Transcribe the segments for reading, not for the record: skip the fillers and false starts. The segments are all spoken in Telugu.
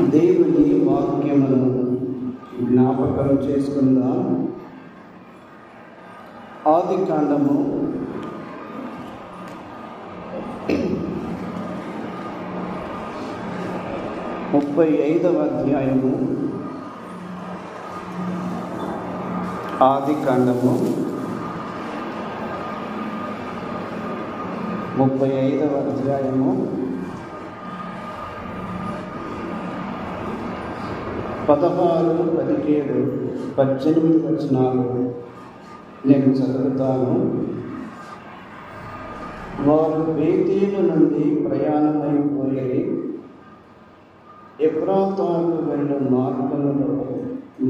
దేవుని వాక్యమును జ్ఞాపకం చేసుకుందాం. ఆదికాండము 35వ అధ్యాయము. ఆదికాండము 35వ అధ్యాయము 16, 17, 18 వచనాలు నేను చదువుతాను. వారు బేతేలు నుండి ప్రయాణమైపోయి ఎఫ్రాతాకు వెళ్ళు మార్గంలో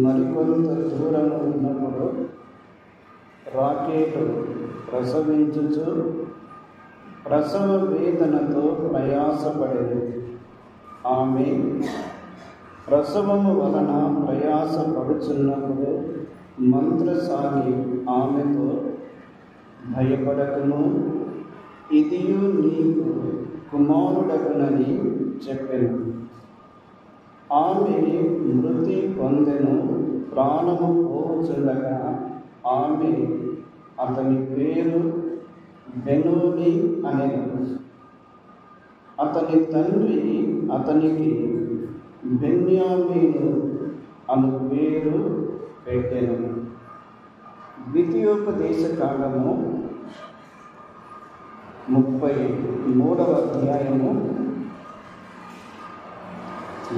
మరికొంత దూరం ఉన్నప్పుడు రాకేలు ప్రసవించుచు ప్రసవ వేదనతో ప్రయాసపడేది. ఆమె ప్రసవము వలన ప్రయాసపడుచున్నప్పుడు మంత్రసాని ఆమెతో, భయపడకుము, ఇదియు నీకు కుమారుడగునని చెప్పెను. ఆమె మృతి పొందెను. ప్రాణము పోచుండగా ఆమె అతని పేరు బెనోని అనెను. అతని తండ్రి అతనికి బెన్యామీను అను పేరు పెట్టెను. ద్వితీయోపదేశ కాండము 33వ అధ్యాయము.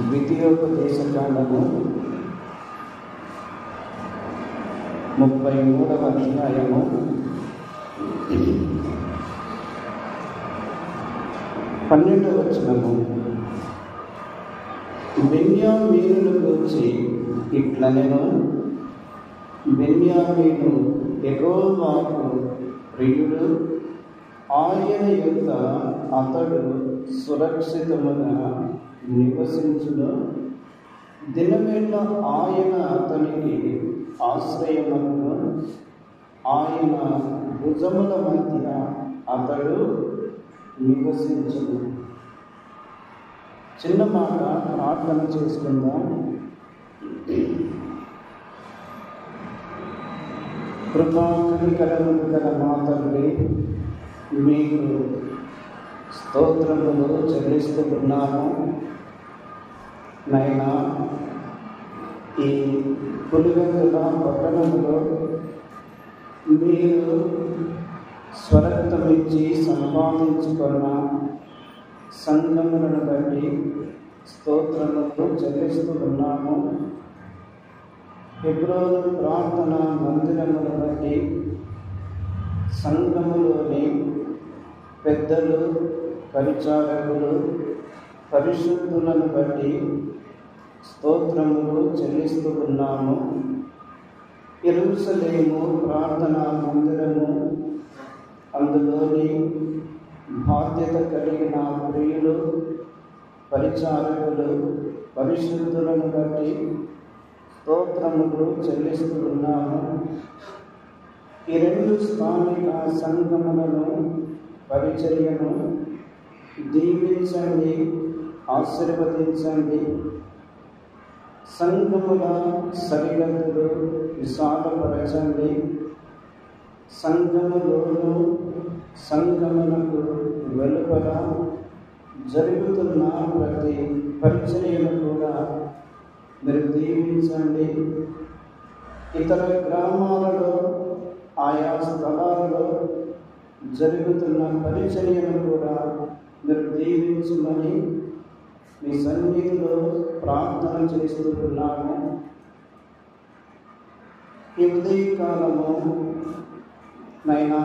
ద్వితీయోపదేశ కాండము 33వ అధ్యాయము 12వ వచనము. బెన్యామీనును గూర్చి ఇట్లనెను, బెన్యామీను యెహోవాకు ప్రియుడు, ఆయన యొక్క అతడు సురక్షితముగా నివసించును. దినమెల్ల ఆయన అతనికి ఆశ్రయమును, ఆయన భుజముల మధ్య అతడు నివసించును. చిన్న మాట ప్రార్థన చేసుకుందాం. కృపా కనికరములు గల మా తండ్రి, మీకు స్తోత్రములు చెల్లిస్తున్నాము. నైనా ఈ పులివెందుల పట్టణంలో మీరు స్వరక్తమిచ్చి సంపాదించుకున్న సంఘములను బట్టి స్తోత్రములు చెల్లిస్తున్నాము. హెబ్రోను ప్రార్థన మందిరమును బట్టి సంఘములోని పెద్దలు, పరిచారకులు, పరిశుద్ధులను బట్టి స్తోత్రములు చెల్లిస్తున్నాము. యెరూషలేము ప్రార్థనా మందిరము, అందులోని బాధ్యత కలిగిన ప్రియులు, పరిచారకులు, పరిశుద్ధులను బట్టి స్తోత్రములు చెల్లిస్తున్నాము. ఈ 2 స్థానిక సంఘములను, పరిచర్యను దీవించండి, ఆశీర్వదించండి. సంఘముల సరిహద్దులు విశాలపరచండి. సంఘములోను సంఘమునకు వెలుపల జరుగుతున్న ప్రతి పరిచర్యను కూడా మీరు దీవించండి. ఇతర గ్రామాలలో, ఆయా స్థలాలలో జరుగుతున్న పరిచర్యను కూడా మీరు దీవించమని మీ సన్నిధిలో ప్రార్థన చేస్తున్నాము. ఈ ఉదయకాలము నైనా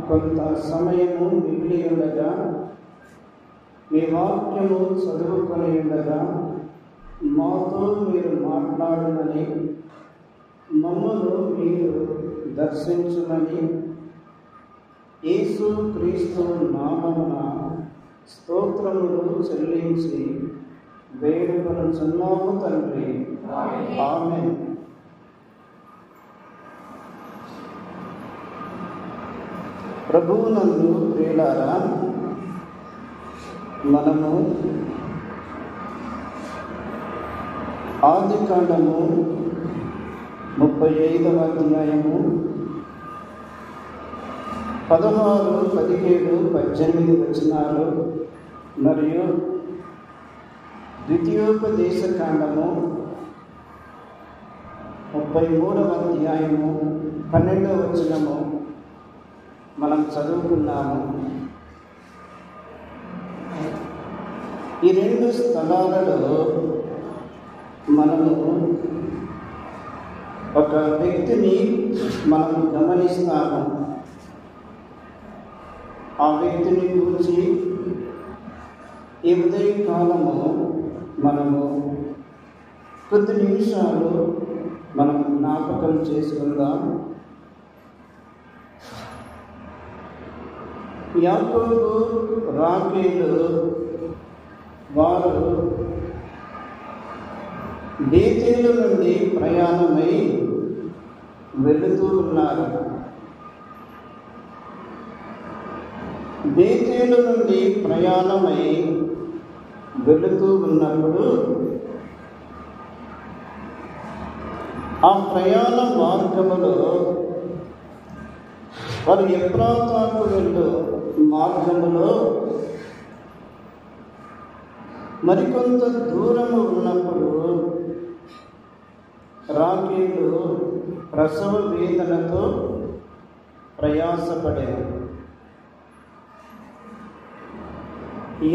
కొంత సమయము మిగిలి ఉండగా, మీ వాక్యము చదువుకొని ఉండగా మాతో మీరు మాట్లాడమని, మమ్మను మీరు దర్శించమని యేసు క్రీస్తు నామమున స్తోత్రములు చెల్లించి వేడుకొనుచున్నాము తండ్రి. ఆమేన్. ప్రభువునందు ప్రియులారా, మనము ఆదికాండము 35వ అధ్యాయము 16, 17, 18 వచనాలు మరియు ద్వితీయోపదేశకాండము 33వ అధ్యాయము 12వ వచనము మనం చదువుకున్నాము. ఈ రెండు స్థలాలలో మనము ఒక వ్యక్తిని మనం గమనిస్తాము. ఆ వ్యక్తిని గురించి ఈ ఉదయకాలము మనము కొద్ది నిమిషాలు మనం జ్ఞాపకం చేసుకుందాం. యాకోబు, రాహేలు వారు బేతేలు నుండి ప్రయాణమై వెళుతూ ఉన్నారు. బేతేలు నుండి ప్రయాణమై వెళుతూ ఉన్నప్పుడు ఆ ప్రయాణ మార్గములో వారు ఎఫ్రాతాకు వెళ్ళు మార్గములో మరికొంత దూరము ఉన్నప్పుడు రాహేలు ప్రసవ వేదనతో ప్రయాసపడేది.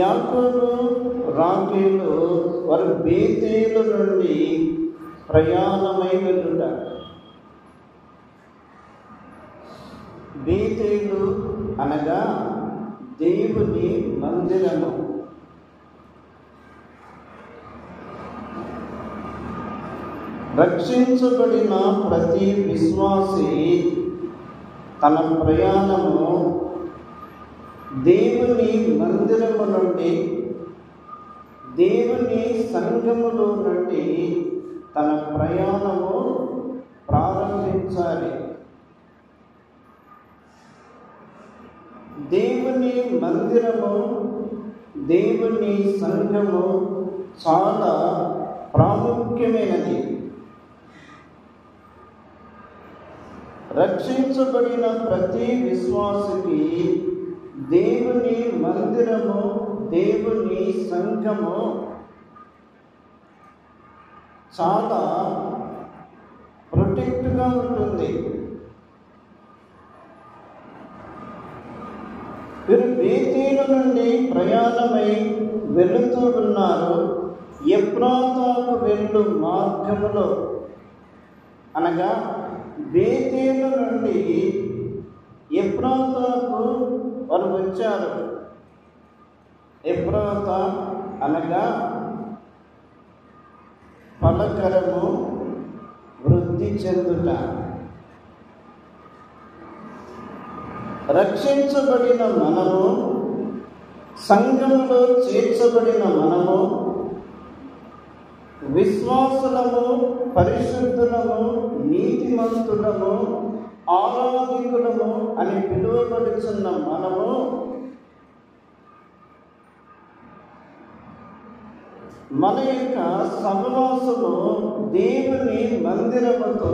యాకోబు, రాహేలు వారు బేతేలు నుండి ప్రయాణమై వెళ్ళుట. బేతేలు అనగా దేవుని మందిరము. రక్షించబడిన ప్రతి విశ్వాసి తన ప్రయాణము దేవుని మందిరము నుండి, దేవుని సంఘములో నుండి తన ప్రయాణము ప్రారంభించాలి. దేవుని మందిరము, దేవుని సంఘము చాలా ప్రాముఖ్యమైనది. రక్షించబడిన ప్రతి విశ్వాసికి దేవుని మందిరము, దేవుని సంఘము చాలా ప్రొటెక్ట్గా ఉంటుంది. వీరు బేతేలు నుండి ప్రయాణమై వెళుతూ ఉన్నారు. ఎఫ్రాతాకు వెళ్ళు మార్గములో అనగా బేతేలు నుండి ఎఫ్రాతాకు వారు వచ్చారు. ఎఫ్రాతా అనగా ఫలకరము, వృద్ధి చెందుట. రక్షించబడిన మనము, సంఘంలో చేర్చబడిన మనము విశ్వాసులము, పరిశుద్ధులము, నీతిమంతులము, ఆరాధికులము అని పిలువబడుచున్న మనము మన యొక్క సహవాసము దేవుని మందిరముతో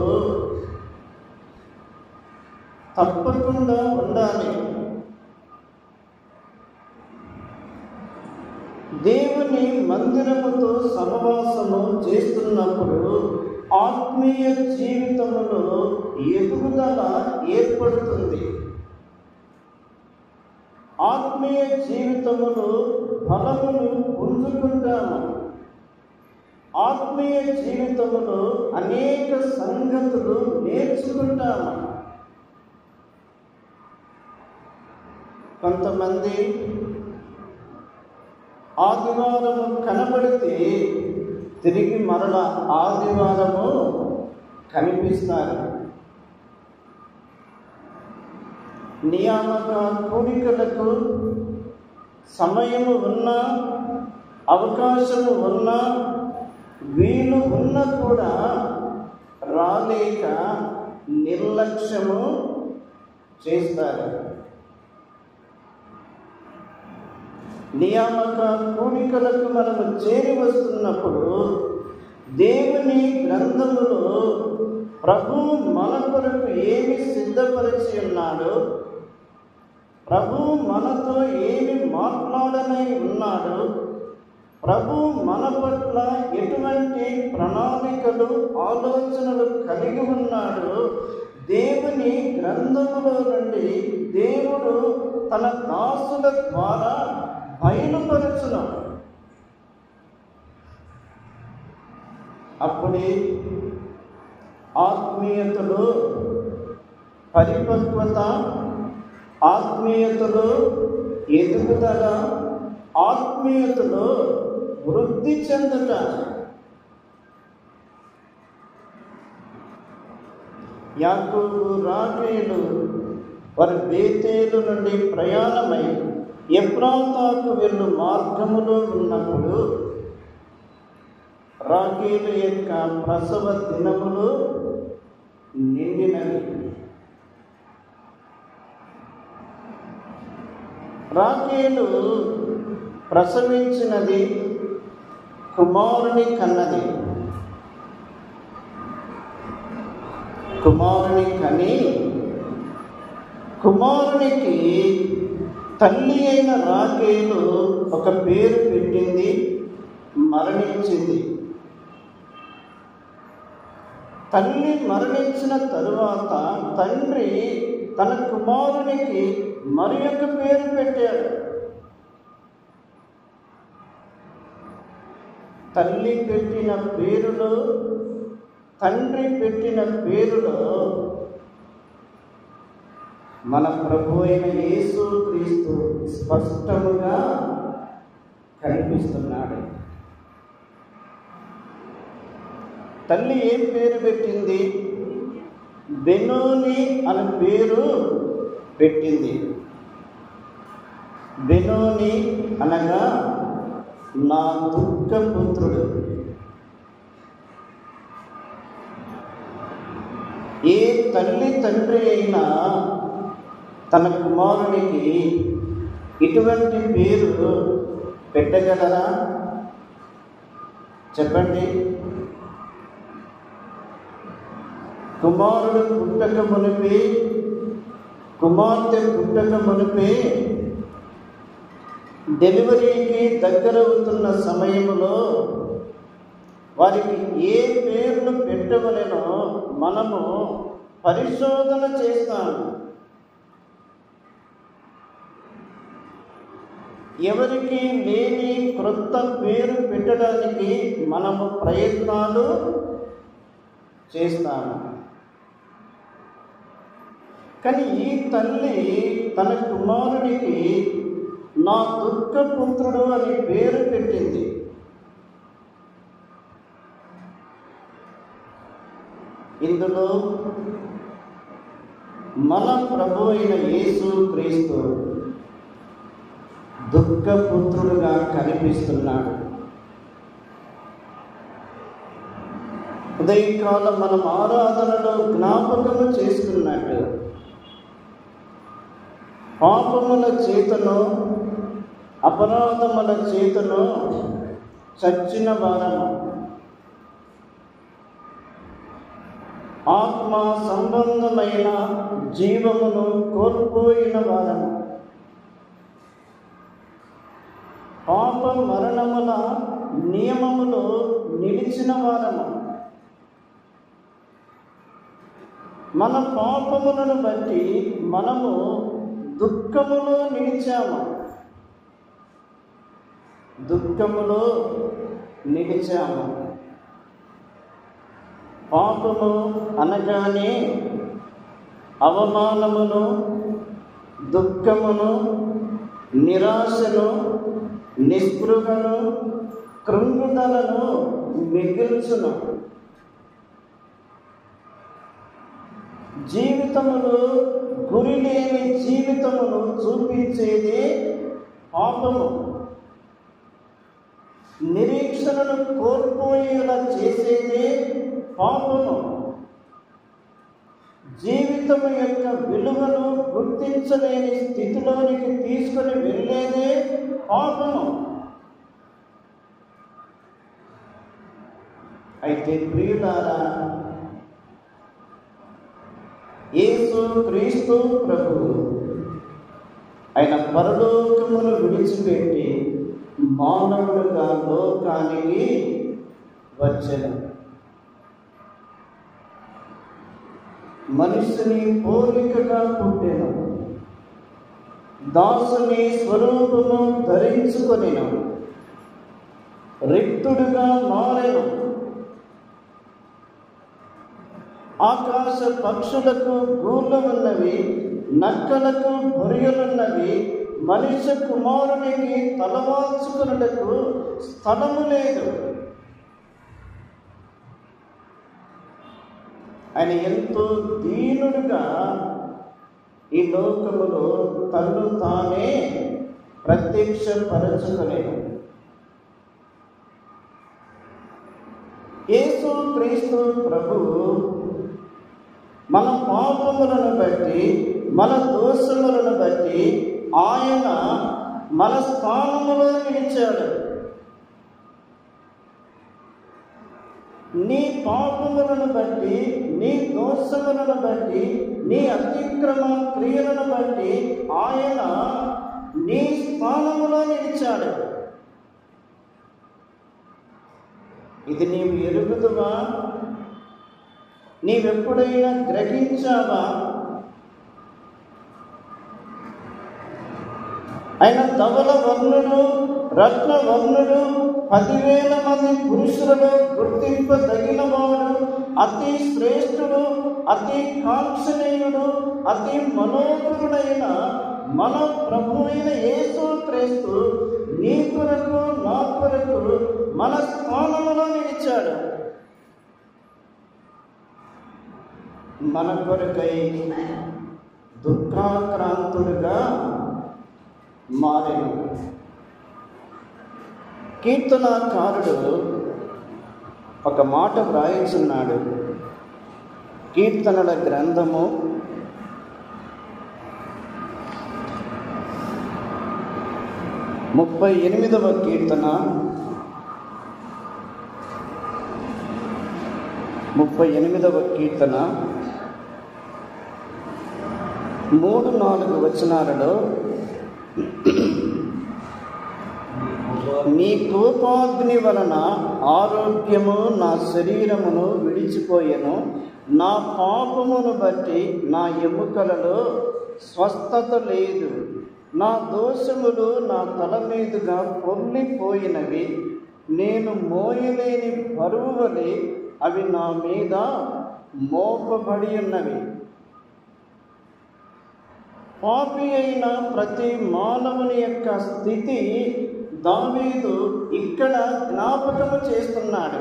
తప్పకుండా ఉండాలి. దేవుని మందిరముతో సహవాసము చేస్తున్నప్పుడు ఆత్మీయ జీవితములో ఎదుగుదల ఏర్పడుతుంది. ఆత్మీయ జీవితములో ఫలమును పుంజుకుంటాము. ఆత్మీయ జీవితములో అనేక సంగతులు నేర్చుకుంటాము. కొంతమంది ఆదివారము కనబడితే తిరిగి మరల ఆదివారము కనిపిస్తారు. నియామక కూడికలకు సమయము ఉన్నా, అవకాశము ఉన్నా, వీలు ఉన్నా కూడా రాలేక నిర్లక్ష్యము చేస్తారు. నియామక కూడికలకు మనము చేరి వస్తున్నప్పుడు దేవుని గ్రంథములో ప్రభు మన కొరకు ఏమి సిద్ధపరిచి ఉన్నాడో, ప్రభు మనతో ఏమి మాట్లాడనై ఉన్నాడు, ప్రభు మన పట్ల ఎటువంటి ప్రణాళికలు ఆలోచనలు కలిగి ఉన్నాడు, దేవుని గ్రంథములో నుండి దేవుడు తన దాసుల ద్వారా బయలుపరచున్నాడు. అప్పుడే ఆత్మీయతలో పరిపక్వత, ఆత్మీయతలో ఎదుగుదల, ఆత్మీయతలో వృద్ధి చెందుట. యాకోబు రాహేలు వారి బేతేలు నుండి ప్రయాణమై ఎఫ్రాతాకు వెళ్ళు మార్గములో ఉన్నప్పుడు రాహేలు యొక్క ప్రసవ దినములు నిండినవి. రాహేలు ప్రసవించినది, కుమారుని కన్నది. కుమారుని కని కుమారునికి తల్లి అయిన రాహేలు ఒక పేరు పెట్టింది, మరణించింది. తల్లి మరణించిన తరువాత తండ్రి తన కుమారునికి మరి ఒక పేరు పెట్టాడు. తల్లి పెట్టిన పేరులో, తండ్రి పెట్టిన పేరులో మన ప్రభు అయిన యేసు క్రీస్తు స్పష్టముగా కనిపిస్తున్నాడు. తల్లి ఏం పేరు పెట్టింది? బెనోని అనే పేరు పెట్టింది. బెనోని అనగా నా దుఃఖపుత్రుడు. ఏ తల్లి తండ్రి అయినా తన కుమారునికి ఇటువంటి పేరు పెట్టగలరా? చెప్పండి. కుమారుడు పుట్టక మునిపే, కుమార్తె పుట్టక మునిపే, డెలివరీకి దగ్గరవుతున్న సమయంలో వారికి ఏ పేర్లు పెట్టవలెనో మనము పరిశోధన చేస్తాము. ఎవరికి లేని క్రొత్త పేరు పెట్టడానికి మనము ప్రయత్నాలు చేస్తాము. కానీ ఈ తల్లి తన కుమారుడికి నా దుఃఖపుత్రుడు అని పేరు పెట్టింది. ఇందులో మన ప్రభు అయిన యేసు క్రీస్తు దుఃఖపుత్రుడుగా కనిపిస్తున్నాడు. ఉదయకాలం మనం ఆరాధనలో జ్ఞాపకము చేసుకున్నట్టు పాపముల చేతను, అపరాధముల చేతను చచ్చిన వారము, ఆత్మ సంబంధమైన జీవమును కోల్పోయిన వారము, పాప మరణముల నియమములో నిలిచిన వారము, మన పాపములను బట్టి మనము దుఃఖములో నిలిచాము. దుఃఖములో నిలిచాము. పాపము అనగానే అవమానమును, దుఃఖమును, నిరాశను, నిస్పృహను, కృంగుదలను మిగిల్చును. జీవితములో గురి లేని జీవితమును చూపించేది పాపము. నిరీక్షణను కోల్పోయేలా చేసేది పాపము. జీవితము యొక్క విలువను గుర్తించలేని స్థితిలోనికి తీసుకుని వెళ్ళేదే పాపము. అయితే ప్రియులారా, యేసు క్రీస్తు ప్రభువు ఆయన పరలోకమును విడిచిపెట్టి మానవుడుగా లోకానికి వచ్చెను. మనుషుని పోలికగా పుట్టెను, దాసుని స్వరూపము ధరించుకొనెను, రిక్తుడుగా మారెను. ఆకాశ పక్షులకు గూళ్ళు ఉన్నవి, నక్కలకు బొరియలున్నవి, మనుష్య కుమారునికి తలవాల్చుకున్నటకు స్థలము లేదు. ఆయన ఎంతో దీనుడుగా ఈ లోకములో తన్ను తానే ప్రత్యక్షపరచుకొనెను. యేసు క్రీస్తు ప్రభువు మన పాపములను బట్టి, మన దోషములను బట్టి ఆయన మన స్థానములో నిలిచాడు. నీ పాపములను బట్టి, నీ దోషములను బట్టి, నీ అతిక్రమ క్రియలను బట్టి ఆయన నీ స్థానములో నిలిచాడు. ఇది నీవు ఎరుగుదువా? నీవెప్పుడైనా గ్రహించావా? ఆయన ధవల వర్ణుడు, రత్న వర్ణుడు, 10,000 మంది పురుషులలో గుర్తింపదగిన వాడు, అతి శ్రేష్ఠుడు, అతి కాంక్షణీయుడు, అతి మనోహరుడైన మన ప్రభు అయిన యేసు క్రీస్తు నీ కొరకు, నా కొరకు మన స్థానములో నిలిచాడు. మన కొరకై దుఃఖాక్రాంతుడుగా మారెను. కీర్తనాకారుడు ఒక మాట వ్రాయించున్నాడు. కీర్తనల గ్రంథము 38వ కీర్తన 3-4 వచనాలలో, నీ కోపాగ్ని వలన ఆరోగ్యము నా శరీరమును విడిచిపోయెను, నా పాపమును బట్టి నా ఎముకలలో స్వస్థత లేదు, నా దోషములు నా తల మీదుగా పొర్లిపోయినవి, నేను మోయలేని బరువు వలె అవి నా మీద మోపబడి ఉన్నవి. పాపి అయిన ప్రతి మానవుని యొక్క స్థితి దావీదు ఇక్కడ జ్ఞాపకము చేస్తున్నాడు.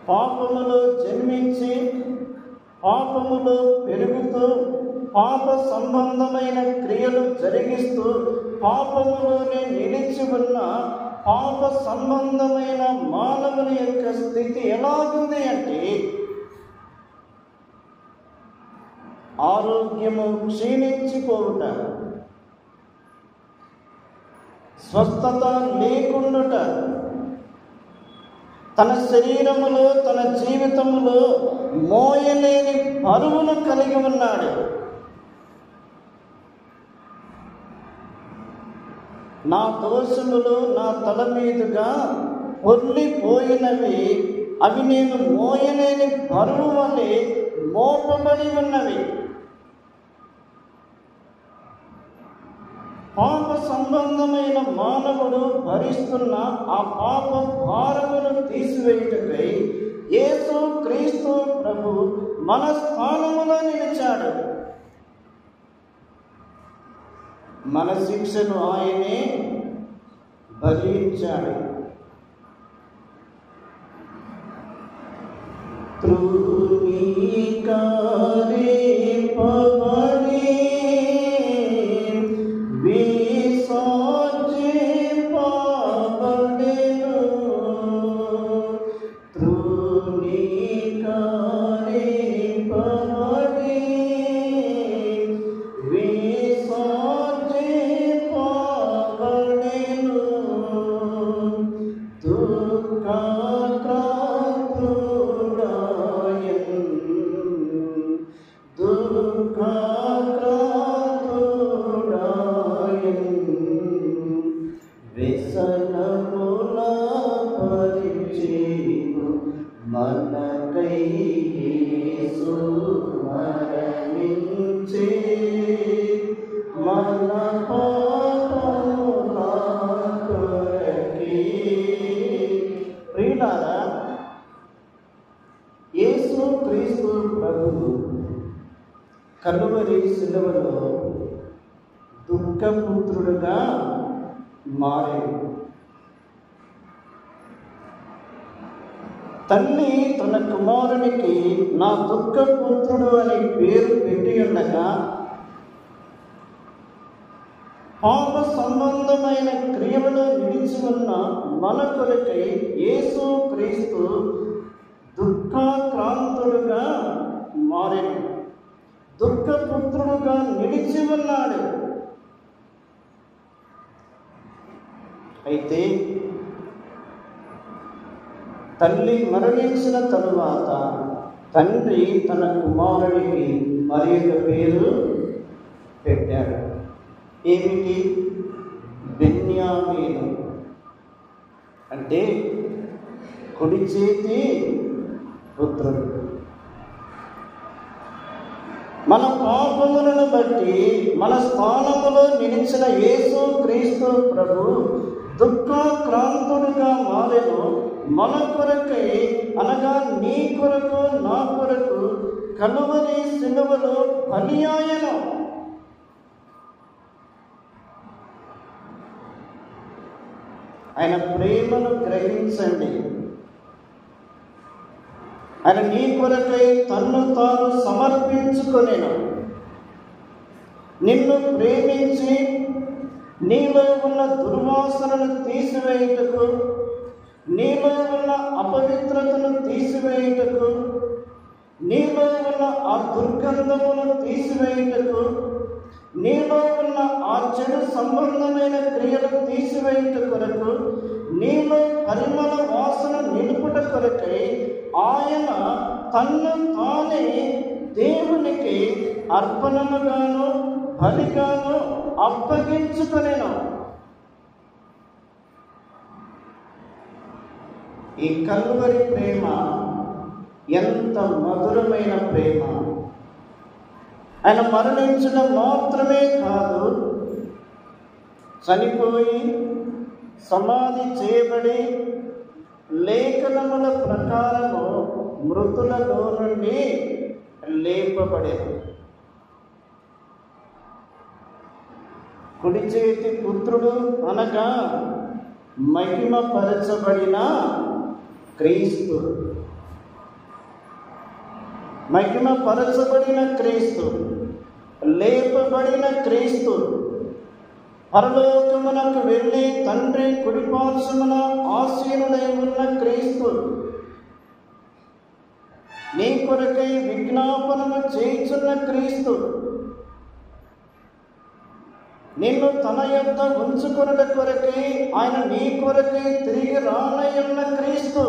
పాపములో జన్మించి, పాపములో పెరుగుతూ, పాప సంబంధమైన క్రియలు జరిగిస్తూ, పాపములోనే నిలిచి ఉన్న పాప సంబంధమైన మానవుని యొక్క స్థితి ఎలాగుంది అంటే, ఆరోగ్యము క్షీణించిపోవుట, స్వస్థత లేకుండుట, తన శరీరములో, తన జీవితములో మోయలేని బరువును కలిగి ఉన్నాడు. నా దోషములు నా తల మీదుగా పొర్లిపోయినవి, అవి నేను మోయలేని బరువు వలె మోపబడి ఉన్నవి. పాప సంబంధమైన మానవుడు భరిస్తున్న ఆ పాప భారమును తీసివేయుటకై యేసు క్రీస్తు ప్రభు మన స్థానములో నిలిచాడు. మన శిక్షను ఆయనే భరించాడు. త్రునీకారే పవని విసర్జే పాపడెను, త్రునీకారే పవని విసర్జే పాపడెను, తు వ్యసనముల పరిచయము మనకై యేసు మరణించే, మన పాపముల కొరకే. ప్రియులారా, యేసు క్రీస్తు ప్రభువు కలువరి శిలువలో దుఃఖపుత్రుడుగా మారాడు. తల్లి తన కుమారునికి నా దుఃఖపుత్రుడు అని పేరు పెట్టి ఉండగా, పాప సంబంధమైన క్రియలలో నిలిచి ఉన్న మన కొరకై యేసు క్రీస్తు దుఃఖాక్రాంతుడుగా మారాడు, దుఃఖపుత్రుడుగా నిలిచి ఉన్నాడు. అయితే తల్లి మరణించిన తరువాత తండ్రి తన కుమారుడికి మరి ఒక పేరు పెట్టాడు. ఏమిటి? బెన్యామీను, అంటే కుడి చేతి పుత్రుడు. మన పాపములను బట్టి మన స్థానములో నిలిచిన యేసు క్రీస్తు ప్రభు దుఃఖాక్రాంతుడుగా మారెను. మన కొరకై, అనగా నీ కొరకు నా కొరకు కలువరి శిలువలో బలి ఆయను. ఆయన ప్రేమను గ్రహించండి. ఆయన నీ కొరకై తన్ను తాను సమర్పించుకొనెను. నిన్ను ప్రేమించి నీలో ఉన్న దుర్వాసనను తీసివేయుటకు, నీలో ఉన్న అపవిత్రతను తీసివేయుటకు, నీలో ఉన్న ఆ దుర్గంధమును తీసివేయుటకు, నీలో ఉన్న ఆ చెడు సంబంధమైన క్రియలు తీసివేయుట కొరకు, నీలో పరిమళ వాసన నిలుపుట కొరకై ఆయన తన్ను తానే దేవునికి అర్పణముగాను బలిగాను అప్పగించుకొనెను. ఈ కలువరి ప్రేమ ఎంత మధురమైన ప్రేమ! ఆయన మరణించడం మాత్రమే కాదు, చనిపోయి సమాధి చేయబడి లేఖనముల ప్రకారము మృతులలో నుండి లేపబడేది. కుడి చేతి పుత్రుడు అనగా మహిమపరచబడిన క్రీస్తు, మహిమపరచబడిన క్రీస్తు, లేపబడిన క్రీస్తు, పరలోకమునకు వెళ్ళి తండ్రి కుడిపార్శ్వమున ఆసీనుడై ఉన్న క్రీస్తు, నీ కొరకై విజ్ఞాపనము చేయుచున్న క్రీస్తు, నిన్ను తన యొద్ద ఉంచుకొనుట కొరకై ఆయన నీ కొరకై తిరిగి రానయ్యున్న క్రీస్తు,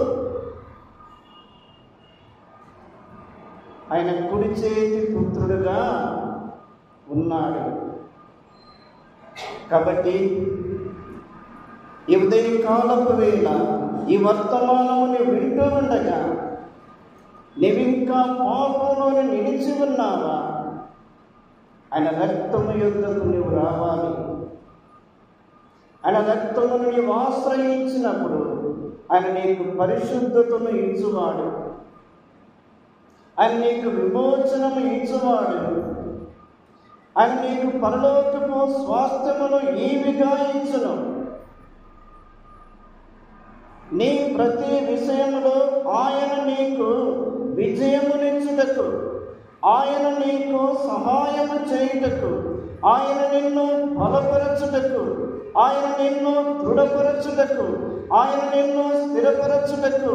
ఆయన కుడి చేతి పుత్రుడుగా ఉన్నాడు. కాబట్టి ఈ ఉదయకాలపు వేళ ఈ వర్తమానముని వింటూ ఉండగా నీవింకా పాపంలోని నిలిచి ఉన్నావా? ఆయన రక్తము యొద్దకు నీవు రావాలి. ఆయన రక్తమును నీవు ఆశ్రయించినప్పుడు ఆయన నీకు పరిశుద్ధతను ఇచ్చువాడు, ఆయన నీకు విమోచనము ఇచ్చువాడు, ఆయన నీకు పరలోకపు స్వాస్థ్యమును ఈవిగా ఇచ్చును. నీ ప్రతి విషయములో ఆయన నీకు విజయమునిచ్చుటకు, ఆయన నీకు సహాయము చేయుటకు, ఆయన నిన్ను బలపరచుటకు, ఆయన నిన్ను దృఢపరచుటకు, ఆయన నిన్ను స్థిరపరచుటకు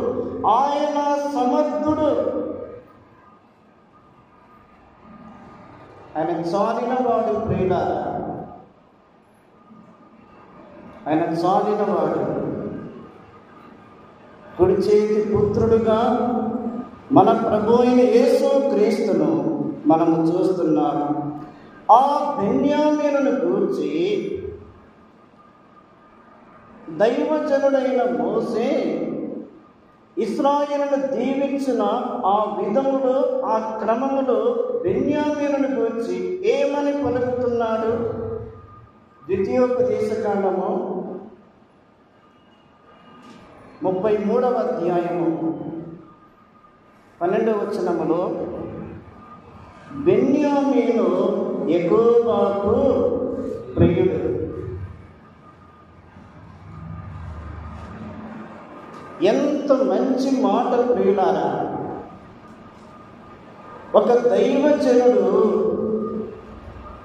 ఆయన సమర్థుడు. ఆయన చాలినవాడు ప్రియులారా, ఆయన చాలినవాడు. కుడి చేతి పుత్రుడుగా మన ప్రభు అయిన యేసు క్రీస్తును మనము చూస్తున్నాము. ఆ బెన్యామీనును గూర్చి దైవజనుడైన మోసే ఇశ్రాయేలును దీవించిన ఆ విధములో, ఆ క్రమములో బెన్యామీనును గురించి ఏమని పలుకుతున్నాడు? ద్వితీయోపదేశకాండము 33వ అధ్యాయము 12వ వచనములో, బెన్యామీను యెహోవాకు ప్రియుడు. ఎంత మంచి మాట ప్రియులారా! ఒక దైవజనుడు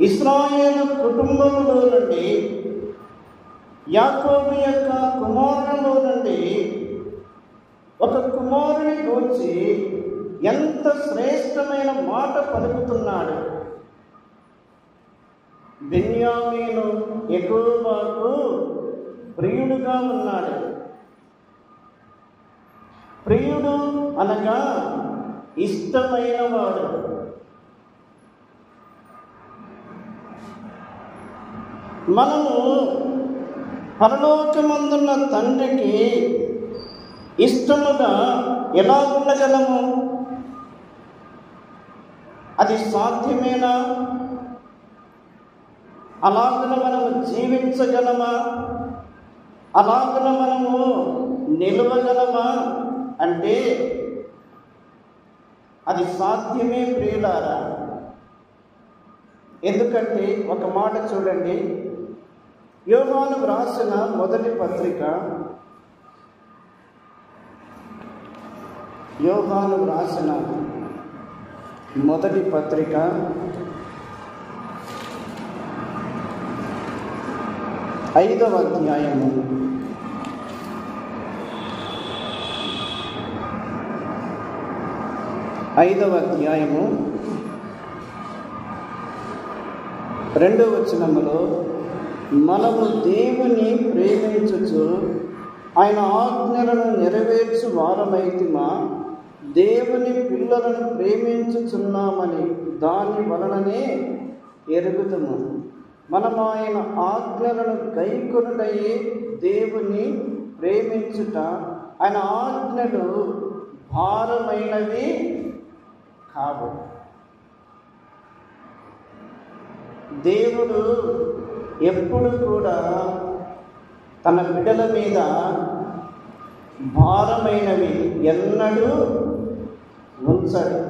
ఇశ్రాయేలు కుటుంబములో నుండి, యాకోబు యొక్క కుమారులలో నుండి ఒక కుమారుని గూర్చి ఎంత శ్రేష్టమైన మాట పలుకుతున్నాడు. బెన్యామీను యెహోవాకు ప్రియుడుగా ఉన్నాడు. ప్రియుడు అనగా ఇష్టమైన వాడు. మనము పరలోకమందున్న తండ్రికి ఇష్టముగా ఎలా ఉండగలము? అది సాధ్యమేనా? అలాగున మనము జీవించగలమా? అలాగున మనము నిలవగలమా అంటే అది సాధ్యమే ప్రియులారా. ఎందుకంటే ఒక మాట చూడండి, యోహాను వ్రాసిన మొదటి పత్రిక, యోహాను వ్రాసిన మొదటి పత్రిక 5వ అధ్యాయము 5వ అధ్యాయము 2వ వచనములో, మనము దేవుని ప్రేమించుచు ఆయన ఆజ్ఞలను నెరవేర్చు వారమైతిమా, దేవుని పిల్లలను ప్రేమించుచున్నామని దాని వలననే ఎరుగుదుము. మనం ఆయన ఆజ్ఞలను గైకొనుటయే దేవుని ప్రేమించుట. ఆయన ఆజ్ఞలు భారమైనవి కావు. దేవుడు ఎప్పుడు కూడా తన బిడ్డల మీద భారమైనవి ఎన్నడూ ఉంచడు.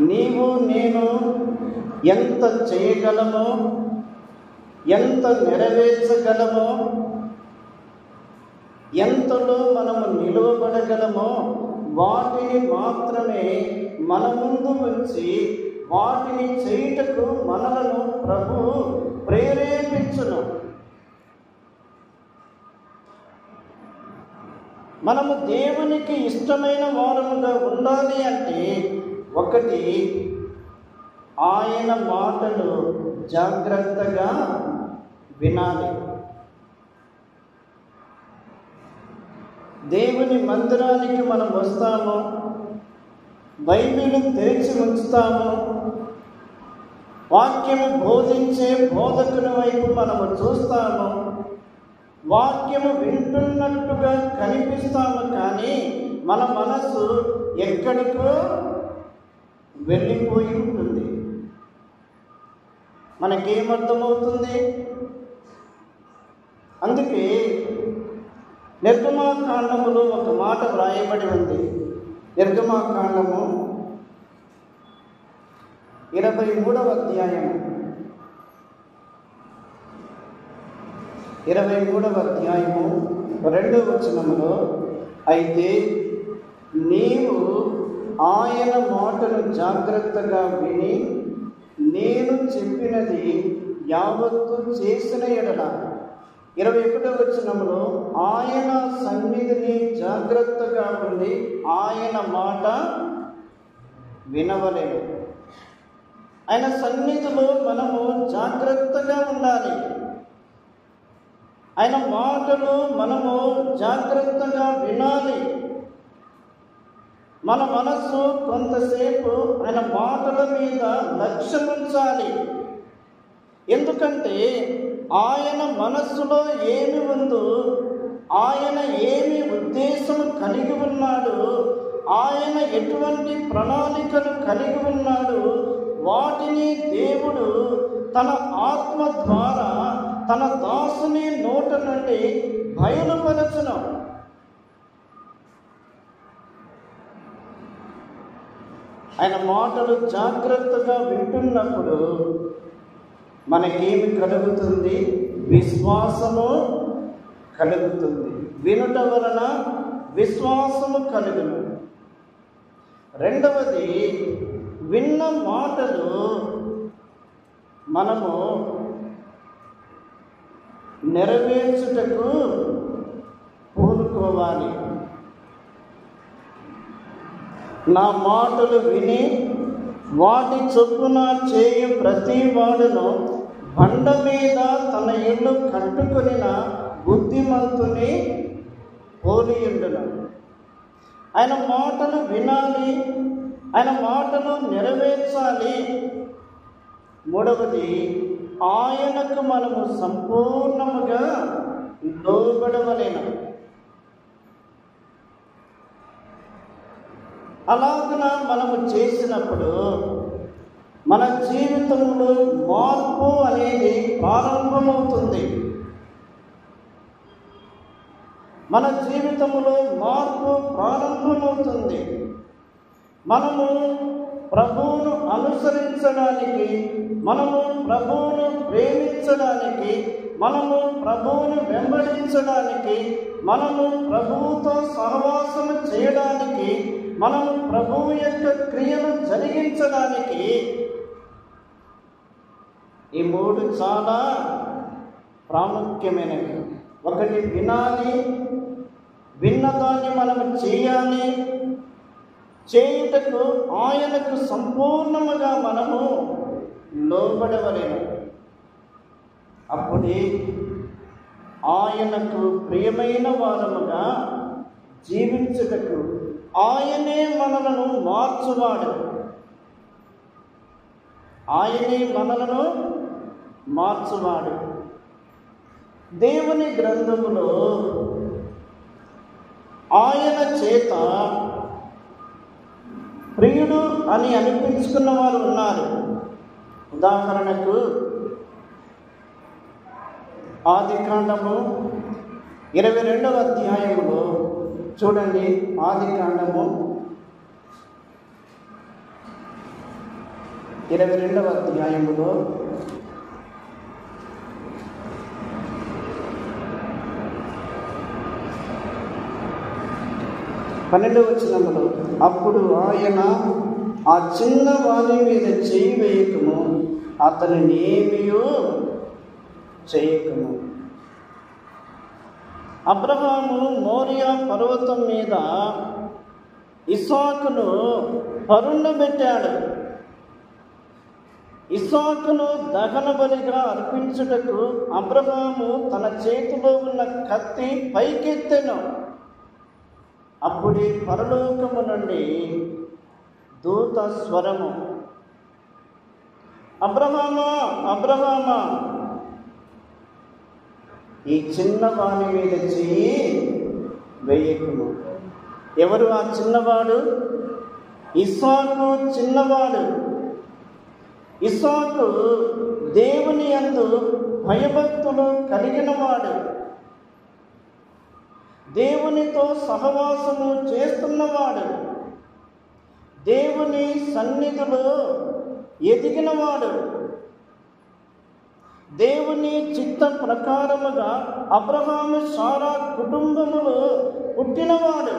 నీవు నేను ఎంత చేయగలమో, ఎంత నెరవేర్చగలమో, ఎంతలో మనము నిలువబడగలమో వాటిని మాత్రమే మన ముందు ఉంచి వాటిని చేయుటకు మనలను ప్రభు ప్రేరేపించును. మనము దేవునికి ఇష్టమైన వారముగా ఉండాలి అంటే ఒకటి, ఆయన మాటలు జాగ్రత్తగా వినాలి. దేవుని మందిరానికి మనం వస్తాము, బైబిల్ తెరిచి ఉంచుతాము, వాక్యము బోధించే బోధకుని వైపు మనము చూస్తాము, వాక్యము వింటున్నట్టుగా కనిపిస్తాము, కానీ మన మనసు ఎక్కడికో వెళ్ళిపోయి ఉంటుంది. మనకేమర్థమవుతుంది? అందుకే నిర్గమాకాండములో ఒక మాట వ్రాయబడి ఉంది. నిర్గమాకాండము 23వ అధ్యాయము 2వ వచనములో, అయితే నీవు ఆయన మాటను జాగ్రత్తగా విని నేను చెప్పినది యావత్తు చేసిన ఎడల, 21వ వచనములో, ఆయన సన్నిధిని జాగ్రత్తగా ఉండి ఆయన మాట వినవలెను. ఆయన సన్నిధిలో మనము జాగ్రత్తగా ఉండాలి. ఆయన మాటలు మనము జాగ్రత్తగా వినాలి. మన మనస్సు కొంతసేపు ఆయన మాటల మీద లక్ష్యం ఉంచాలి. ఎందుకంటే ఆయన మనస్సులో ఏమి ఉందో, ఆయన ఏమి ఉద్దేశం కలిగి ఉన్నాడు, ఆయన ఎటువంటి ప్రణాళికలు కలిగి ఉన్నాడు, వాటిని దేవుడు తన ఆత్మ ద్వారా తన దాసుని నోట నుండి బయలుపరచును. ఆయన మాటలు జాగ్రత్తగా వింటున్నప్పుడు మనకేమి కలుగుతుంది? విశ్వాసము కలుగుతుంది. వినుట వలన విశ్వాసము కలుగును. రెండవది, విన్న మాటలు మనము నెరవేర్చుటకు పూనుకోవాలి. నా మాటలు విని వాటి చొప్పున చేయు ప్రతి వాడును బండ మీద తన ఇల్లు కట్టుకొనిన బుద్ధిమంతుని పోలియుండును. ఆయన మాటలు వినాలి, ఆయన మాటలు నెరవేర్చాలి. మూడవది, ఆయనకు మనము సంపూర్ణముగా లోబడవలెను. అలాగున మనము చేసినప్పుడు మన జీవితంలో మార్పు అనేది ప్రారంభమవుతుంది. మన జీవితంలో మార్పు ప్రారంభమవుతుంది. మనము ప్రభువును అనుసరించడానికి, మనము ప్రభువును ప్రేమించడానికి, మనము ప్రభువును వెంబడించడానికి, మనము ప్రభువుతో సహవాసము చేయడానికి, మనము ప్రభువు యొక్క క్రియను జరిగించడానికి ఈ మూడు చాలా ప్రాముఖ్యమైనవి. ఒకటి, వినాలి, విన్నదాన్ని మనము చేయాలి. చేయుటకు ఆయనకు సంపూర్ణముగా మనము లోబడవలెను. అప్పుడే ఆయనకు ప్రియమైన వారముగా జీవించుటకు ఆయనే మనలను మార్చువాడు. ఆయనే మనలను మార్చువాడు. దేవుని గ్రంథములో ఆయన చేత ప్రియుడు అని అనిపించుకున్న వారు ఉన్నారు. ఉదాహరణకు ఆదికాండము 22వ అధ్యాయములో చూడండి. ఆదికాండము 22వ అధ్యాయములో 12వ వచనములో, అప్పుడు ఆయన, ఆ చిన్న వాని మీద చేయి వేయకము, అతనిని ఏమీయూ చేయకము. అబ్రహాము మోరియా పర్వతం మీద ఇస్సాకును పరుండబెట్టాడు. ఇస్సాకును దహన బలిగా అర్పించుటకు అబ్రహాము తన చేతిలో ఉన్న కత్తి పైకెత్తెను. అప్పుడే పరలోకము నుండి దూత స్వరము, అబ్రహామా, అబ్రహామా, ఈ చిన్నవాని మీద చెయ్యి వేయకుము. ఎవరు ఆ చిన్నవాడు? ఇస్సాకు చిన్నవాడు. ఇస్సాకు దేవుని యందు భయభక్తులు కలిగిన వాడు. దేవునితో సహవాసము చేస్తున్నవాడు. దేవుని సన్నిధిలో ఎదిగినవాడు. దేవుని చిత్త ప్రకారముగా అబ్రహాము సారా కుటుంబములో పుట్టినవాడు.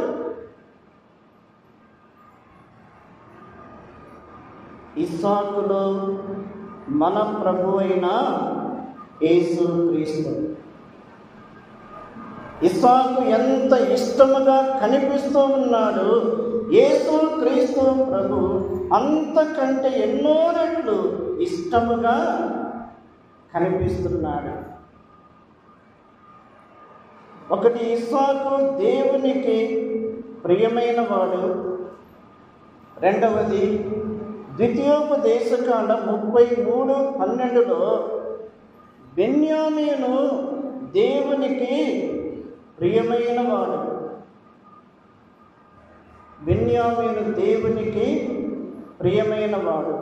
ఇస్సాకులో మన ప్రభు అయిన యేసు క్రీస్తు. ఇస్సాకు ఎంత ఇష్టముగా కనిపిస్తూ ఉన్నాడు, యేసు క్రీస్తు ప్రభు అంతకంటే ఎన్నో రెట్లు ఇష్టముగా కనిపిస్తున్నాడు. ఒకటి, ఇస్సాకు దేవునికి ప్రియమైన వాడు. రెండవది, ద్వితీయోపదేశకాండ 33:12లో బెన్యామీను దేవునికి ప్రియమైన వాడు. బెన్యామీను దేవునికి ప్రియమైన వాడు.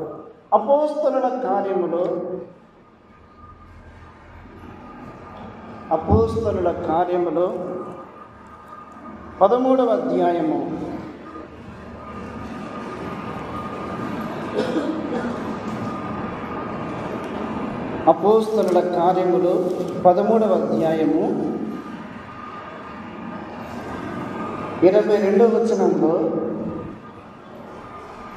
అపోస్తలుల కార్యములు 13వ అధ్యాయము 22వ వచనంలో,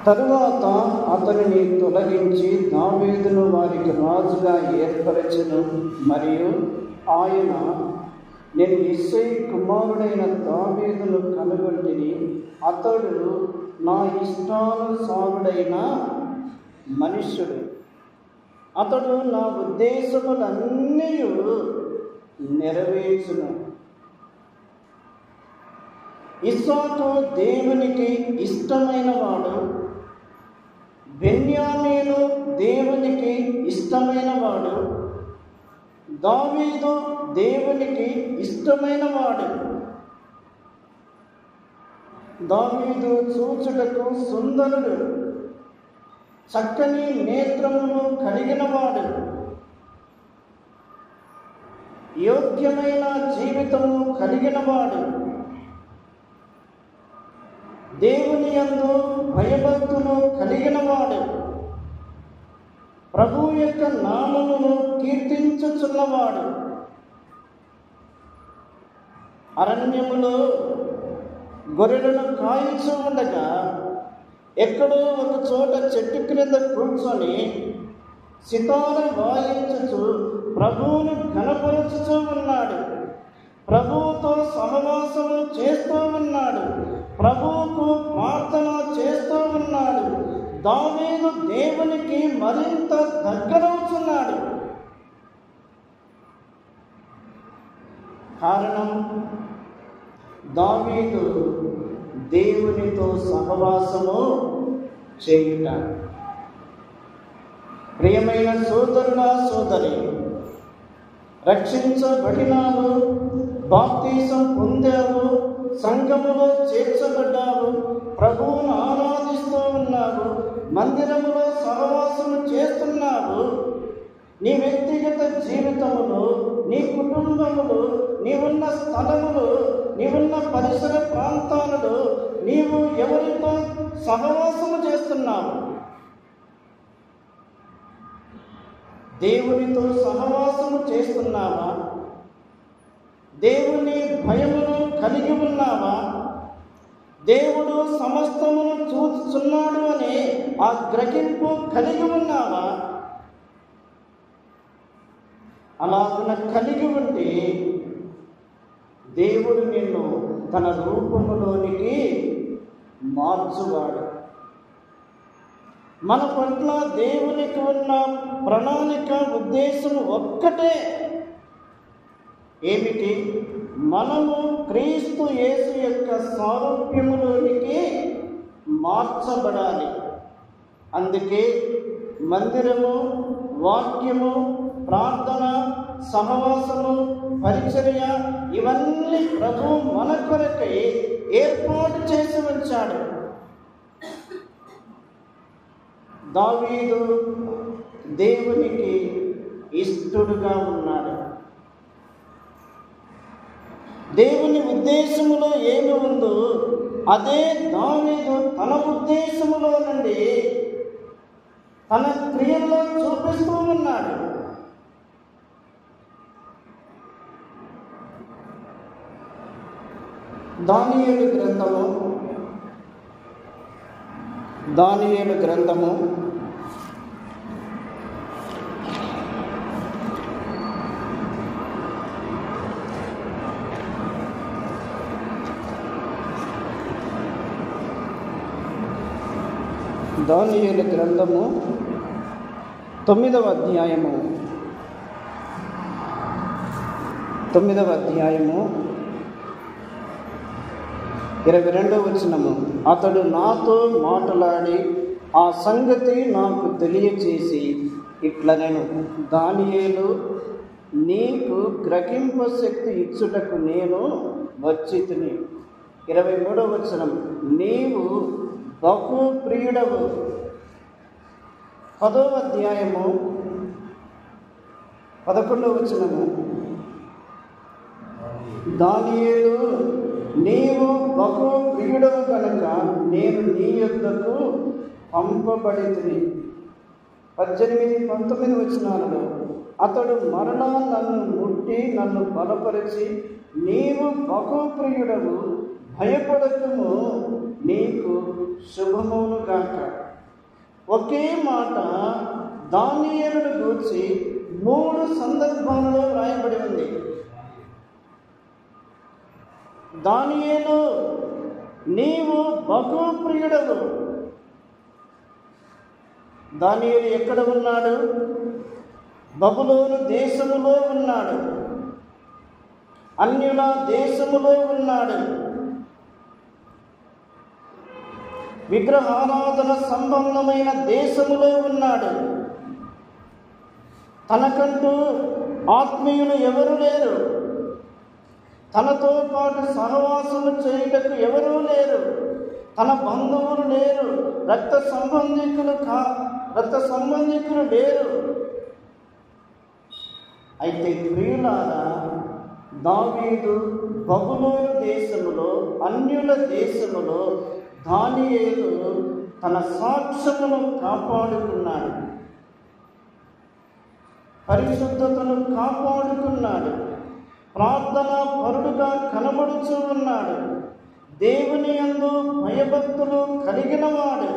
తరువాత అతనిని తొలగించి దావీదును వారికి రాజుగా ఏర్పరచెను. మరియు ఆయన, నేను ఇస్సై కుమారుడైన దావీదును కనుగొంటిని, అతడు నా ఇష్టానుసారుడైన మనుష్యుడు, అతడు నా ఉద్దేశములన్నీ నెరవేర్చును. ఇస్సాకు దేవునికి ఇష్టమైన వాడు, బెన్యామీను దేవునికి ఇష్టమైన వాడు, దావీదు దేవునికి ఇష్టమైన వాడు. దావీదు చూచుటకు సుందరుడు, చక్కని నేత్రములు కలిగిన వాడు, యోగ్యమైన జీవితము కలిగిన వాడు, దేవుని యందు భయభక్తులు కలిగిన వాడు, ప్రభువు యొక్క నామమును కీర్తించుచున్నవాడు. అరణ్యములో గొర్రెలను కాయించు ఉండగా ఎక్కడో ఒక చోట చెట్టు క్రింద కూర్చొని సితార వాయించుచు ప్రభువును ఘనపరచుచూ ఉన్నాడు. ప్రభువుతో సహవాసము చేస్తూ ఉన్నాడు. ప్రభువుకు ప్రార్థన చేస్తూ ఉన్నాడు. దావీదు దేవునికి మరింత దగ్గరవుతున్నాడు. కారణం, దావీదు దేవునితో సహవాసము చేయుట. ప్రియమైన సోదరుడా, సోదరి, రక్షించబడినావు, బాప్తీసం పొందావు, సంఘములో చేర్చబడ్డావు, ప్రభువును ఆరాధిస్తూ ఉన్నావు, మందిరములో సహవాసము చేస్తున్నావు. నీ వ్యక్తిగత జీవితములో, నీ కుటుంబములో, నీవున్న స్థలములో, నీవున్న పరిసర ప్రాంతాలలో నీవు ఎవరితో సహవాసము చేస్తున్నావు? దేవునితో సహవాసము చేస్తున్నావా? దేవుని భయమును కలిగి ఉన్నావా? దేవుడు సమస్తమును చూస్తున్నాడు అనే ఆ గ్రహింపు కలిగి ఉన్నావా? అలాగున కలిగి ఉంటే దేవుడు నిన్ను తన రూపములోనికి మార్చువాడు. మన పట్ల దేవునికి ఉన్న ప్రణాళిక, ఉద్దేశం ఒక్కటే. ఏమిటి? మనము క్రీస్తు యేసు యొక్క సారూప్యములోనికి మార్చబడాలి. అందుకే మందిరము, వాక్యము, ప్రార్థన, సహవాసము, పరిచర్య ఇవన్నీ ప్రభువు మన కొరకై ఏర్పాటు చేసి ఉంచాడు. దావీదు దేవునికి ఇష్టడుగా ఉన్నాడు. దేవుని ఉద్దేశములో ఏమి ఉందో అదే దావీదు తన ఉద్దేశములో నుండి తన క్రియల్లో చూపిస్తూ ఉన్నాడు. దానియేలు గ్రంథము 9వ అధ్యాయము 22వ వచనము. అతడు నాతో మాట్లాడి ఆ సంగతి నాకు తెలియచేసి ఇట్లా, నేను దానియేలు, నీకు గ్రహింప శక్తి ఇచ్చుటకు నేను వచ్చితిని. 23వ వచనం, నీవు బహు ప్రియుడవు. 10వ అధ్యాయము 11వ వచనము, దానియేలు, నీవు బహు ప్రియుడవు కనుక నేను నీ యొద్దకు పంపబడితిని. 18, 19 వచనాలలో, అతడు మరలా నన్ను ముట్టి నన్ను బలపరిచి, నీవు బహు ప్రియుడవు, భయపడకుము, నీకు శుభమును గాక. ఒకే మాట దానియేలును గూర్చి 3 సందర్భాలలో రాయబడి ఉంది. దానియేలు, నీవు బహు ప్రియుడవు. దానియేలు ఎక్కడ ఉన్నాడు? బబులోను దేశములో ఉన్నాడు, అన్యుల దేశములో ఉన్నాడు, విగ్రహారాధన సంబంధమైన దేశములో ఉన్నాడు. తనకంటూ ఆత్మీయులు ఎవరు లేరు, తనతో పాటు సహవాసము చేయుటకు ఎవరూ లేరు, తన బంధువులు లేరు, రక్త సంబంధికులు లేరు. అయితే ప్రియులారా, దావీదు బబులోను దేశములో, అన్యుల దేశములో దానియేలు తన సాక్ష్యమును కాపాడుకున్నాడు, పరిశుద్ధతను కాపాడుకున్నాడు, ప్రార్థన పరుడుగా కనబడుచూ ఉన్నాడు, దేవుని యందు భయభక్తులు కలిగినవాడు.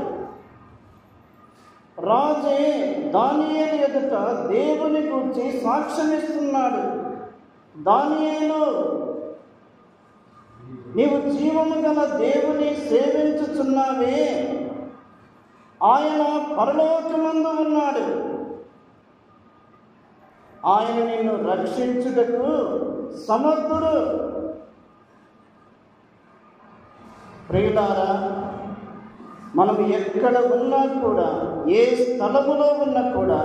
రాజే దానియేలు ఎదుట దేవుని గురించి సాక్ష్యమిస్తున్నాడు. దానియేలు, నీవు జీవము గల దేవుని సేవించుచున్నావే, ఆయన పరలోకమందు ఉన్నాడు, ఆయన నిన్ను రక్షించుటకు సమర్థుడు. ప్రియులారా, మనం ఎక్కడ ఉన్నా కూడా, ఏ స్థలములో ఉన్నా కూడా,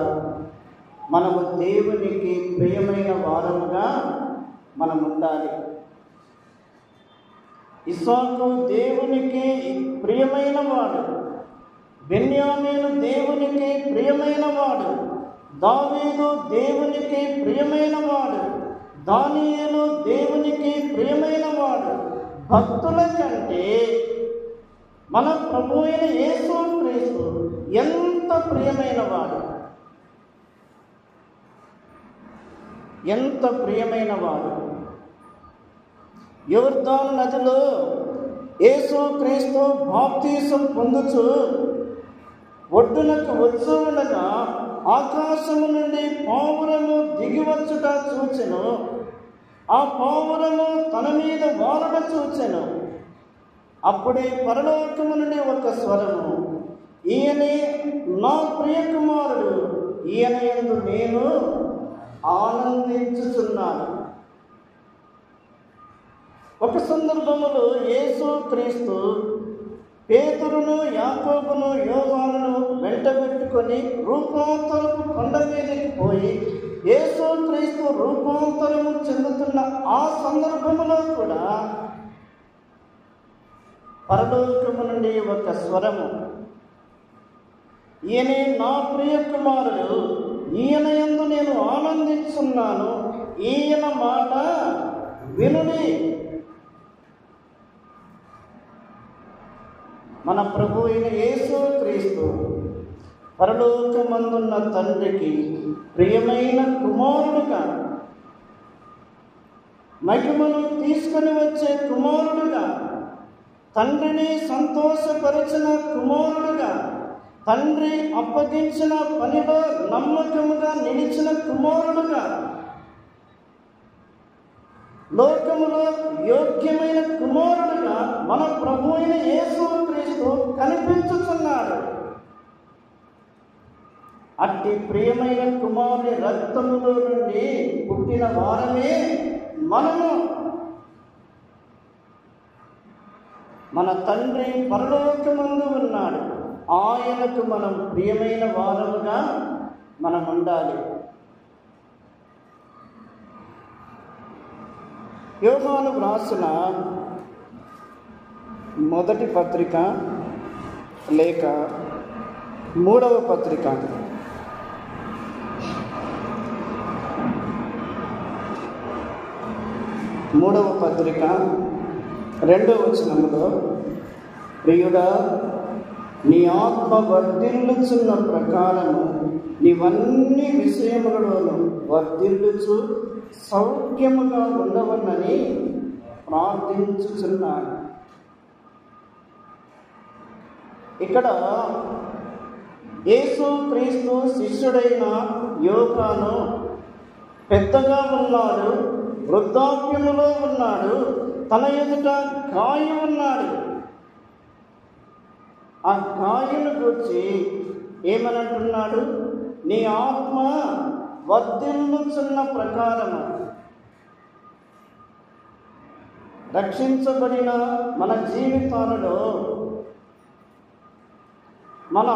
మనము దేవునికి ప్రియమైన వారముగా మనం ఉండాలి. ఇస్సాకు దేవునికి ప్రియమైన వాడు, బెన్యామీను దేవునికి ప్రియమైన వాడు, దావీదు దేవునికి ప్రియమైన వాడు, దానియేలు దేవునికి ప్రియమైన వాడు. భక్తుల కంటే మన ప్రభు అయిన యేసు క్రీస్తు ఎంత ప్రియమైన వాడు, ఎంత ప్రియమైన వాడు. యొర్దాను నదిలో యేసు క్రీస్తు బాప్తీసం పొందుచు ఒడ్డునకు వచ్చు ఉండగా ఆకాశము నుండి పావురము దిగివచ్చుట చూచెను. ఆ పావురము తన మీద వాలట చూచెను. అప్పుడే పరలోకము నుండి ఒక స్వరము, ఈయనే నా ప్రియ కుమారుడు, ఈయన యందు నేను ఆనందించుచున్నాను. ఒక సందర్భములో యేసు క్రీస్తు పేతురును, యాకోబును, యోహానును వెంటబెట్టుకొని రూపాంతరపు కొండ మీదకి పోయి యేసు క్రీస్తు రూపాంతరము చెందుతున్న ఆ సందర్భములో కూడా పరలోకము నుండి ఒక స్వరము, ఈయనే నా ప్రియ కుమారుడు, ఈయన యందు నేను ఆనందిస్తున్నాను, ఈయన మాట వినుడి. మన ప్రభు అయిన యేసు క్రీస్తు పరలోకమందున్న తండ్రికి ప్రియమైన కుమారుడుగా, మహిమను తీసుకొని వచ్చే కుమారుడుగా, తండ్రిని సంతోషపరిచిన కుమారుడుగా, తండ్రి అప్పగించిన పనిలో నమ్మకముగా నిలిచిన కుమారుడుగా, లోకములో యోగ్యమైన కుమారుడుగా మన ప్రభు అయిన యేసు క్రీస్తు కనిపించుచున్నాడు. అట్టి ప్రియమైన కుమారుని రక్తములో నుండి పుట్టిన వారమే మనము. మన తండ్రి పరలోకమందు ఉన్నాడు, ఆయనకు మనం ప్రియమైన వారముగా మనం ఉండాలి. యోహాను వ్రాసిన మొదటి పత్రిక లేక మూడవ పత్రిక మూడవ పత్రిక 2వ వచనములో, ప్రియుడా, నీ ఆత్మ వర్ధిల్లుచున్న ప్రకారము నీవన్నీ విషయములలోనూ వర్ధిల్లుచు సౌఖ్యముగా ఉండవన్నని ప్రార్థించుచున్నాను. ఇక్కడ యేసు క్రీస్తు శిష్యుడైన యోహాను పెద్దగా ఉన్నాడు, వృద్ధాప్యములో ఉన్నాడు, తన ఎదుట గాయం ఉన్నాడు. ఆ గాయను గురించి ఏమనంటున్నాడు? నీ ఆత్మ వర్ధిల్లుచున్న ప్రకారము. రక్షించబడిన మన జీవితాలలో మన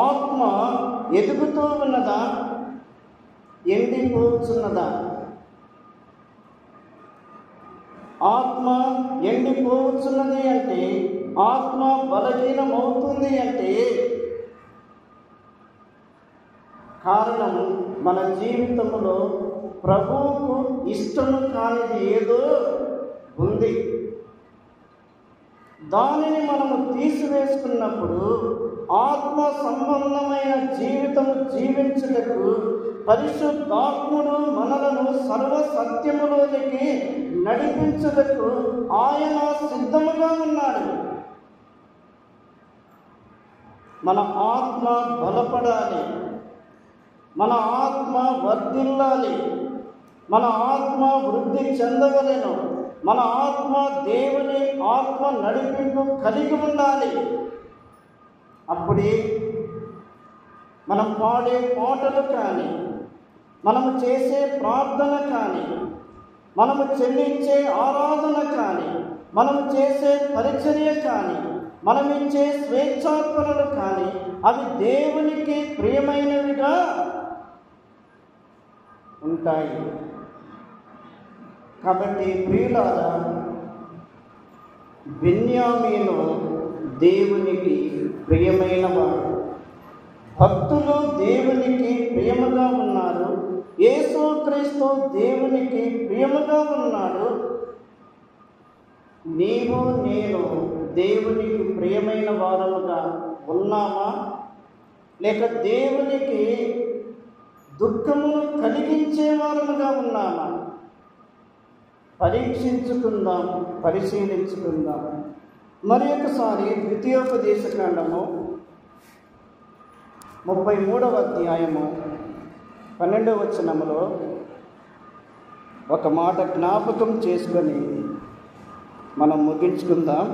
ఆత్మ ఎదుగుతూ ఉన్నదా, ఎండిపోతున్నదా? ఆత్మ ఎండిపోతున్నది అంటే, ఆత్మ బలహీనమవుతుంది అంటే కారణం మన జీవితంలో ప్రభువుకు ఇష్టము కానిది ఏదో ఉంది. దానిని మనము తీసివేసుకున్నప్పుడు ఆత్మ సంబంధమైన జీవితము జీవించుటకు పరిశుద్ధాత్ముడు మనలను సర్వ సత్యములోనికి నడిపించుటకు ఆయన సిద్ధముగా ఉన్నాడు. మన ఆత్మ బలపడాలి, మన ఆత్మ వర్ధిల్లాలి, మన ఆత్మ వృద్ధి చెందవలెను, మన ఆత్మ దేవుని ఆత్మ నడిపింపు కలిగి ఉండాలి. అప్పుడే మనం పాడే పాటలు కానీ, మనము చేసే ప్రార్థన కానీ, మనము చెల్లించే ఆరాధన కానీ, మనము చేసే పరిచర్య కానీ, మనమిచ్చే స్వేచ్ఛార్పణలు కానీ అవి దేవునికి ప్రియమైనవిగా ఉంటాయి. కాబట్టి ప్రియులారా, బెన్యామీను దేవునికి ప్రియమైన వాడు, భక్తులు దేవునికి ప్రియముగా ఉన్నారు, యేసుక్రీస్తు దేవునికి ప్రియముగా ఉన్నాడు. నీవు నేను దేవునికి ప్రియమైన వారముగా ఉన్నామా, లేక దేవునికి దుఃఖమును కలిగించే వారముగా ఉన్నామా? పరీక్షించుకుందాం, పరిశీలించుకుందాం. మరి ఒకసారి ద్వితీయోపదేశకాండము 33వ అధ్యాయము 12వ వచనములో ఒక మాట జ్ఞాపకం చేసుకొని మనం ముగించుకుందాం.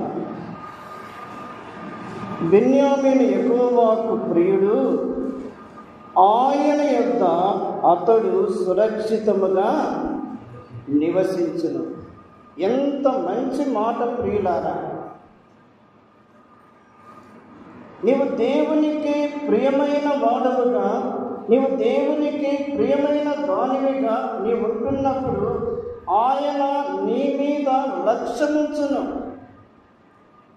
బెన్యామీను యెహోవాకు ప్రియుడు, ఆయన యొద్ద అతడు సురక్షితముగా నివసించును. ఎంత మంచి మాట ప్రియులారా! నీవు దేవునికి ప్రియమైన వాడవుగా, నీవు దేవునికి ప్రియమైన దానివిగా నీవు ఉంటున్నప్పుడు ఆయన నీ మీద లక్ష్యముంచును,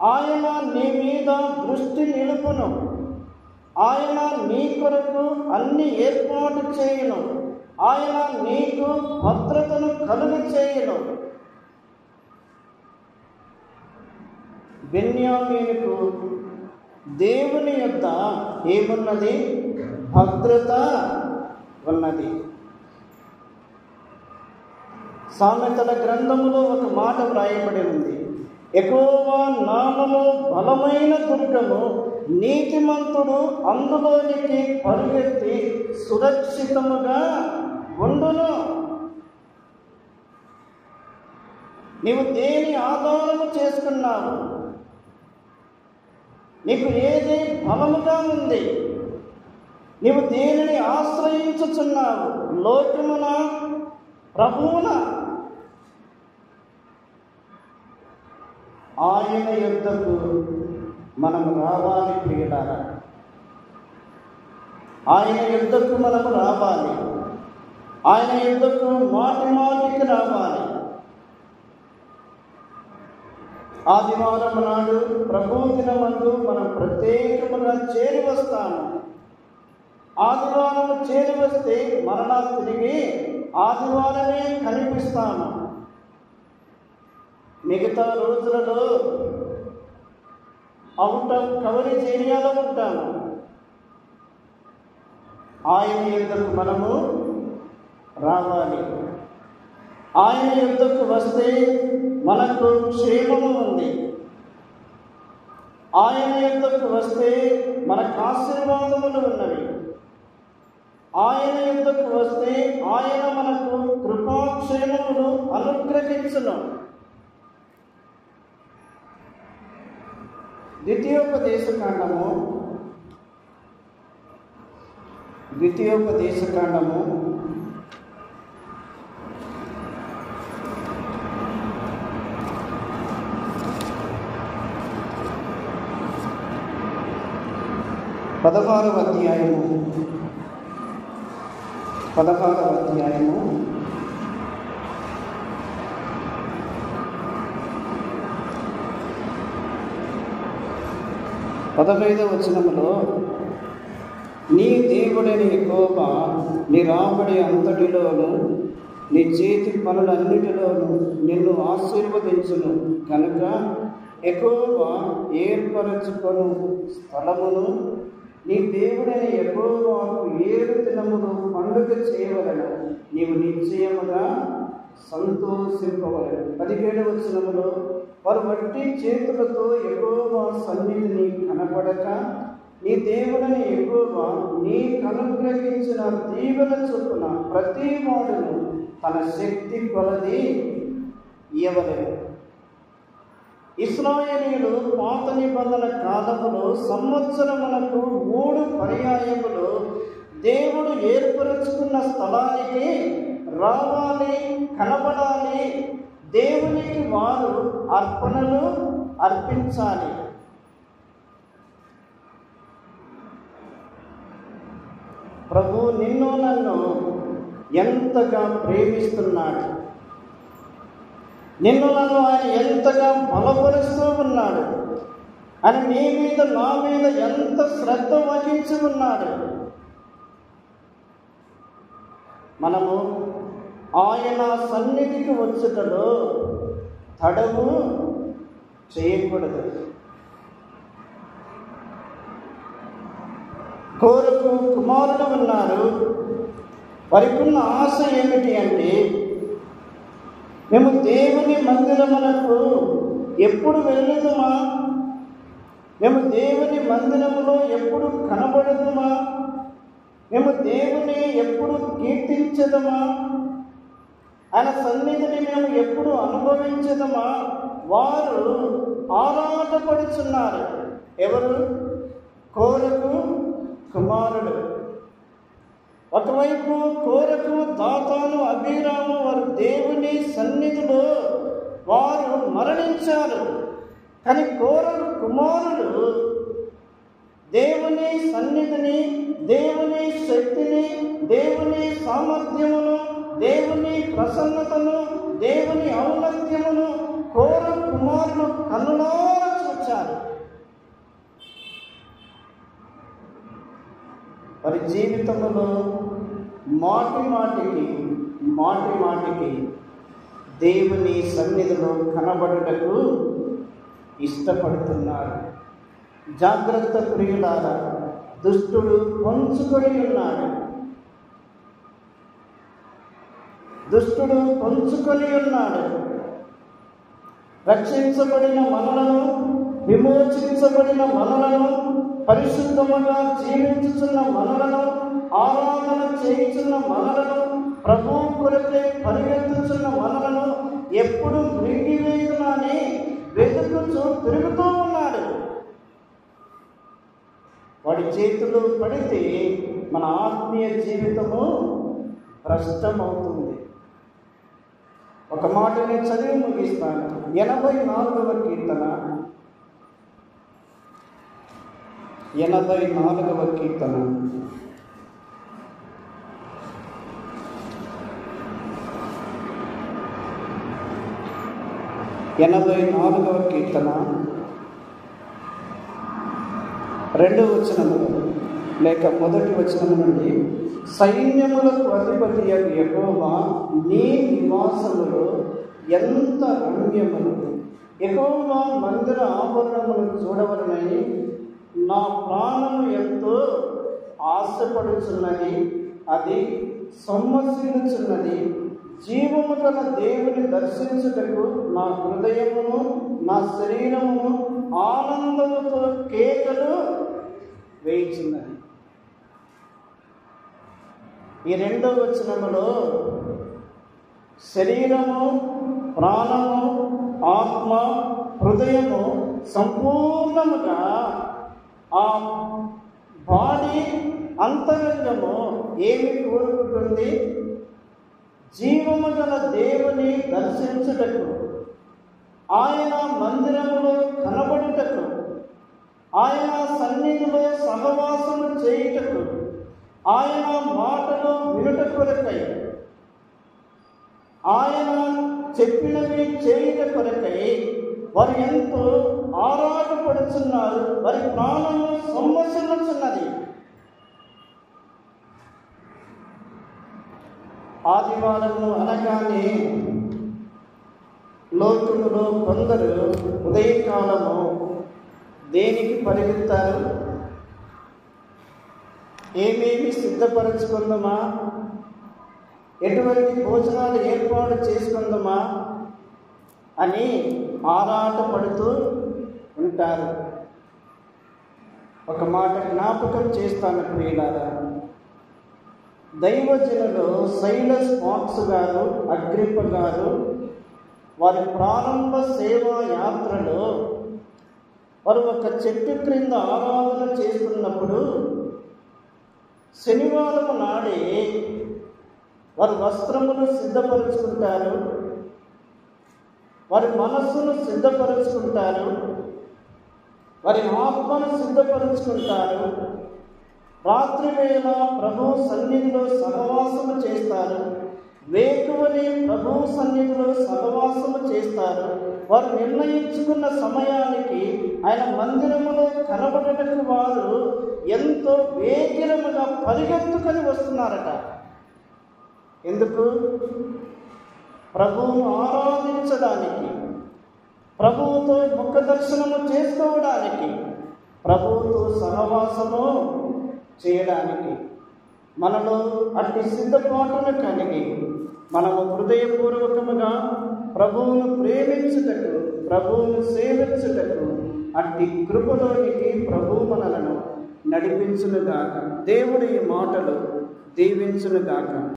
ఆయన నీ మీద దృష్టి నిలుపును, ఆయన నీ కొరకు అన్ని ఏర్పాటు చేయును, ఆయన నీకు భద్రతను కలుగు చేయును. బెన్యామీనుకు దేవుని యొద్ద ఏమున్నది? భద్రత ఉన్నది. సామెతల గ్రంథములో ఒక మాట వ్రాయబడి ఉంది, యెహోవా నామము బలమైన దుర్గము, నీతిమంతుడు అందులోనికి పరుగెత్తి సురక్షితముగా ఉండును. నీవు దేని ఆధారము చేసుకున్నావు? నీకు ఏది బలముగా ఉంది? నీవు దేనిని ఆశ్రయించుచున్నావు? లోకమున, ప్రభువున? ఆయన యొద్దకు మనము రావాలి ప్రియులారా, ఆయన యొద్దకు మనము రావాలి, ఆయన యొద్దకు మాటి మాటికి రావాలి. ఆదివారం నాడు ప్రభు దినమందు మనం ప్రత్యేకముగా చేరి వస్తాము. ఆదివారం చేరి వస్తే మరలా తిరిగి ఆదివారమే కనిపిస్తాము. మిగతా రోజులలో అవుట్ ఆఫ్ కవరేజ్ ఏరియాలో ఉంటాము. ఆయన యుద్ధకు మనము రావాలి. ఆయన యుద్ధకు వస్తే మనకు క్షేమము ఉంది. ఆయన యుద్ధకు వస్తే మనకు ఆశీర్వాదములు ఉన్నవి. ఆయన యుద్ధకు వస్తే ఆయన మనకు కృపాక్షేమములు అనుగ్రహించును. ద్వితీయోపదేశకాండము 16వ అధ్యాయము 15వ వచనములో, నీ దేవుడైన యెహోవా నీ రాబడి అంతటిలోను నీ చేతి పనులన్నిటిలోను నిన్ను ఆశీర్వదించును కనుక యెహోవా ఏర్పరచుకొను స్థలమును నీ దేవుడైన యెహోవాకు 7 దినములు పండుగ చేయవలెను, నీవు నిశ్చయముగా సంతోషింపవలెను. 17వ వచనములో, వారు వట్టి చేతులతో యెహోవా సన్నిధిని కనపడక నీ దేవుడని యెహోవా నీకు అనుగ్రహించిన దీవెన చొప్పున ప్రతి వాడును తన శక్తి కొలది ఇవ్వలేను. ఇశ్రాయేలీయులు పాత నిబంధన కాలములో సంవత్సరములకు 3 పర్యాయములు దేవుడు ఏర్పరచుకున్న స్థలానికి రావాలి, కనబడాలి. దేవునికి వారు అర్పణలు అర్పించాలి. ప్రభు నిన్ను నన్ను ఎంతగా ప్రేమిస్తున్నాడు, నిన్ను నన్ను ఆయన ఎంతగా బలపరుస్తూ ఉన్నాడు, అని నీ మీద నా మీద ఎంత శ్రద్ధ వహించి ఉన్నాడు. మనము ఆయన సన్నిధికి వచ్చుటలో తడవు చేయకూడదు. కోరకు కుమారుడు ఉన్నారు. వారికున్న ఆశ ఏమిటి అంటే, మేము దేవుని మందిరమునకు ఎప్పుడు వెళ్ళుదుమా, మేము దేవుని మందిరములో ఎప్పుడు కనబడదుమా, మేము దేవుని ఎప్పుడు కీర్తించదమా, ఆయన సన్నిధిని మేము ఎప్పుడు అనుభవించదమా. వారు ఆరాటపడుచున్నారు. ఎవరు? కోరకు కుమారుడు. ఒకవైపు కోరకు, దాతాను, అబీరాము వారు దేవుని సన్నిధిలో వారు మరణించారు. కానీ కోరకు కుమారుడు దేవుని సన్నిధిని, దేవుని శక్తిని, దేవుని సామర్థ్యమును, దేవుని ప్రసన్నతను, దేవుని ఔన్నత్యమును కోరకు కుమారుడు కన్నులారా చూచారు. వారి జీవితంలో మాటి మాటికి దేవుని సన్నిధిలో కనబడుటకు ఇష్టపడుతున్నారు. జాగ్రత్త ప్రియులారా, దుష్టుడు పొంచుకొని ఉన్నాడు. దుష్టుడు పొంచుకొని ఉన్నాడు. రక్షించబడిన మనలను, విమోచించబడిన మనలను, పరిశుద్ధముగా జీవించుచున్న మనలను, ఆరాధన చేయుచున్న మనలను, ప్రభువు కొరకే పరిగెత్తుచున్న మనలను ఎప్పుడు మృంగివేయునని వెతుకుచూ తిరుగుతూ ఉన్నాడు. వాడి చేతులు పడితే మన ఆత్మీయ జీవితము భ్రష్టమవుతుంది. ఒక మాట నేను చదివి ముగిస్తాను. 84వ కీర్తన 84వ కీర్తన 84వ కీర్తన 2వ వచనము లేక 1వ వచనము నుండి, సైన్యములకు అధిపతి యెహోవా నీ నివాసములో ఎంత రమ్యములు, యెహోవా మందిర ఆభరణములను చూడవలనని నా ప్రాణము ఎంతో ఆశపడుచున్నది, అది సొమ్మసిల్లుచున్నది. జీవము గల దేవుని దర్శించుటకు నా హృదయమును నా శరీరమును ఆనందముతో కేకలు వేయుచున్నది. ఈ 2వ వచనములో శరీరము, ప్రాణము, ఆత్మ, హృదయము సంపూర్ణముగా ఆ బాడీ అంతరంగము ఏమి కోరుకుంటుంది? జీవము గల దేవుని దర్శించుటకు, ఆయన మందిరములో కనబడుటకు, ఆయన సన్నిధిలో సహవాసము చేయుటకు, ఆయన మాటలు వినుట కొరకై, ఆయన చెప్పినవి చేయుట కొరకై వారు ఎంతో ఆరాటపడుచున్నారు. వారి ప్రాణము సొమ్మసిల్లుచున్నది. ఆదివారము అనగానే లోకములో కొందరు ఉదయకాలము దేనికి పరిగెత్తారు? ఏమేమి సిద్ధపరచుకుందామా, ఎటువంటి భోజనాలు ఏర్పాటు చేసుకుందామా అని ఆరాటపడుతూ ఉంటారు. ఒక మాట జ్ఞాపకం చేస్తాను ప్రియులారా. దైవజనులు సైలస్ పాక్స్ గారు, అగ్రిప్ప గారు వారి ప్రారంభ సేవా యాత్రలో వారు ఒక చెట్టు క్రింద ఆరాధన చేస్తున్నప్పుడు శనివారం నాడే వారి వస్త్రములు సిద్ధపరుచుకుంటారు, వారి మనస్సును సిద్ధపరుచుకుంటారు, వారి ఆత్మను సిద్ధపరుచుకుంటారు. రాత్రి వేళ ప్రభు సన్నిధిలో సహవాసము చేస్తారు. వేకువని ప్రభు సన్నిధిలో సహవాసము చేస్తారు. వారు నిర్ణయించుకున్న సమయానికి ఆయన మందిరములో కనబడటకు వారు ఎంతో వేగిరముగా పరిగెత్తుకొని వస్తున్నారట. ఎందుకు? ప్రభువును ఆరాధించడానికి, ప్రభువుతో ముఖ దర్శనము చేసుకోవడానికి, ప్రభువుతో సహవాసము చేయడానికి. మనలో అట్టి సిద్ధపాటును కలిగి మనము హృదయపూర్వకముగా ప్రభువును ప్రేమించుటకు, ప్రభువును సేవించుటకు అట్టి కృపలోనికి ప్రభువు మనలను నడిపించునుగాక. దేవుడి మాటలు దీవించునుగాక.